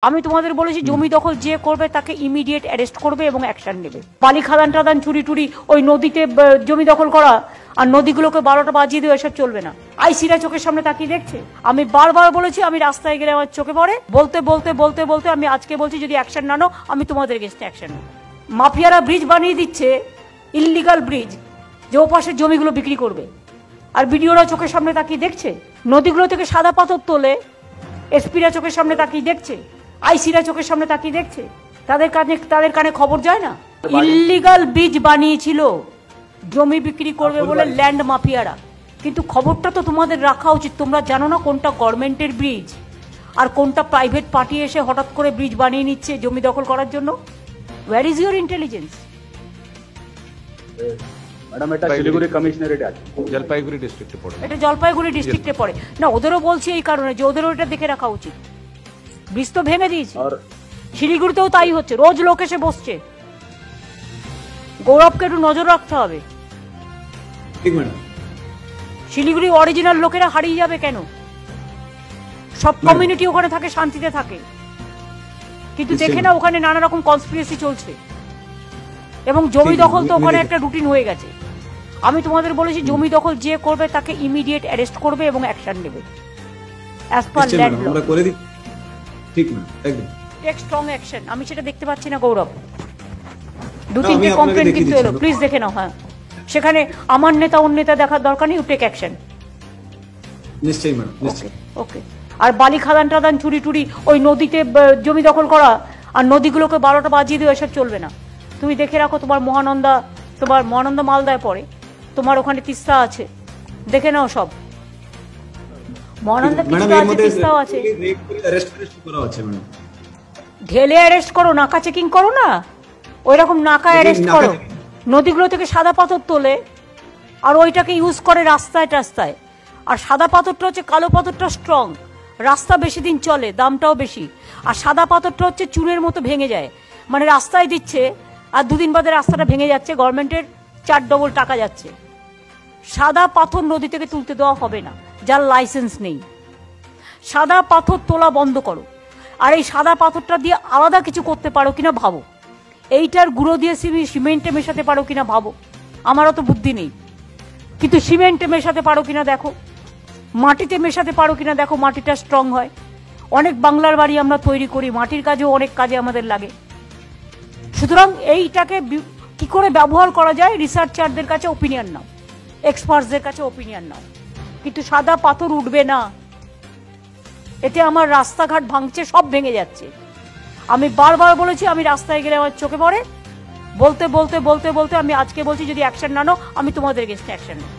আমি তোমাদের বলেছি জমি দখল যে করবে তাকে ইমিডিয়েট অ্যারেস্ট করবে এবং অ্যাকশন নেবে। বালি খাদান টাদান চুরি টুরি ওই নদীতে জমি দখল করা আর নদীগুলোকে 12টা বাজিয়ে দেওয়া এসব চলবে না। আইসিরা চোখের সামনে তাকিয়ে দেখছে। আমি বারবার বলেছি, আমি রাস্তায় গেলে আমার চোখে পড়ে। বলতে বলতে বলতে বলতে আমি আজকে বলছি যদি অ্যাকশন না নাও আমি তোমাদের এগেইনস্টে অ্যাকশন নেব। মাফিয়ারা ব্রিজ বানিয়ে দিচ্ছে, ইললিগাল ব্রিজ, যে ওপাশের জমিগুলো বিক্রি করবে, আর বিডিওরা চোখের সামনে তাকিয়ে দেখছে। নদীগুলো থেকে সাদা পাথর তোলে, এসপিরা চোখের সামনে তাকিয়ে দেখছে, আইসিরা চোখের সামনে তাকিয়ে দেখছে। তাদের কানে খবর যায় না। ইললিগাল ব্রিজ বানিয়েছিল জমি বিক্রি করবে বলে ল্যান্ড মাফিয়ারা, কিন্তু খবরটা তো তোমাদের রাখা উচিত। তোমরা জানো না কোনটা গভর্নমেন্টের ব্রিজ আর কোনটা প্রাইভেট পার্টি এসে হঠাৎ করে ব্রিজ বানিয়ে নিচ্ছে জমি দখল করার জন্য। Where is your intelligence? Madam, এটা শিলিগুড়ি কমিশনারেটে আছে, জলপাইগুড়ি ডিস্ট্রিক্টে পড়ে। এটা জলপাইগুড়ি ডিস্ট্রিক্টে পড়ে না? ওদেরও বলছি এই কারণে যে ওদেরও এটা দেখে রাখা উচিত। ব্রিজ তো ভেঙে দিয়েছে, শিলিগুড়িতেও তাই হচ্ছে, রোজ লোক এসে বসছে। গৌরবকে একটু নজর রাখতে হবে। ঠিক ম্যাডাম। শিলিগুড়ি অরিজিনাল লোকেরা হারিয়ে যাবে কেন? সব কমিউনিটি ওখানে থাকে, শান্তিতে থাকে, কিন্তু দেখে না ওখানে নানা রকম কনস্পিরেসি চলছে এবং জমি দখল তো ওখানে একটা রুটিন হয়ে গেছে। আমি তোমাদের বলেছি জমি দখল যে করবে তাকে ইমিডিয়েট অ্যারেস্ট করবে এবং অ্যাকশন নেবে অ্যাজ পার ল্যান্ড ল। আমরা করে দিই। ঠিক ম্যাডাম, একদম টেক স্ট্রং অ্যাকশন। আমি সেটা দেখতে পাচ্ছি না গৌরব। 2-3টে কমপ্লেন কিন্তু এলো, প্লিজ দেখে নাও। হ্যাঁ, সেখানে আমার নেতা অন্য নেতা দেখার দরকার নেই, টেক অ্যাকশন। নিশ্চয়ই ম্যাডাম, নিশ্চয়ই। ওকে। আর বালি খাদান টাদান চুরি টুরি ওই নদীতে জমি দখল করা আর নদীগুলোকে 12টা বাজিয়ে দেওয়া এসব চলবে না। তুমি দেখে রাখো, তোমার মহানন্দা মালদায় পড়ে, তোমার ওখানে তিস্তা আছে, দেখে নাও সব। মহানন্দা তিস্তাও আছে। ঢেলে অ্যারেস্ট করো, নাকা চেকিং করো না, ওই রকম নাকা অ্যারেস্ট করো। নদীগুলো থেকে সাদা পাথর তোলে আর ওইটাকে ইউজ করে রাস্তায় টাস্তায়। আর সাদা পাথরটা হচ্ছে, কালো পাথরটা স্ট্রং, রাস্তা বেশি দিন চলে, দামটাও বেশি। আর সাদা পাথরটা হচ্ছে চুনের মতো ভেঙে যায়, মানে রাস্তায় দিচ্ছে আর 2 দিন বাদে রাস্তাটা ভেঙে যাচ্ছে, গভর্নমেন্টের 4 ডবল টাকা যাচ্ছে। সাদা পাথর নদী থেকে তুলতে দেওয়া হবে না যার লাইসেন্স নেই। সাদা পাথর তোলা বন্ধ করো। আর এই সাদা পাথরটা দিয়ে আলাদা কিছু করতে পারো কিনা ভাবো। এইটার গুঁড়ো দিয়ে সিমেন্টে মেশাতে পারো কিনা ভাবো। আমারও তো বুদ্ধি নেই, কিন্তু সিমেন্টে মেশাতে পারো কিনা দেখো, মাটিতে মেশাতে পারো কিনা দেখো, মাটিটা স্ট্রং হয়। অনেক বাংলার বাড়ি আমরা তৈরি করি, মাটির কাজেও অনেক কাজে আমাদের লাগে। সুতরাং এইটাকে কি করে ব্যবহার করা যায়, রিসার্চারদের কাছে ওপিনিয়ন নাও, এক্সপার্টসদের কাছে ওপিনিয়ন নাও, কিন্তু সাদা পাথর উঠবে না। এতে আমার রাস্তাঘাট ভাঙছে, সব ভেঙে যাচ্ছে। আমি বারবার বলেছি, আমি রাস্তায় গেলে আমার চোখে পড়ে। বলতে বলতে বলতে বলতে আমি আজকে বলছি যদি অ্যাকশন না নাও আমি তোমাদের এগেইনস্টে অ্যাকশন নেব।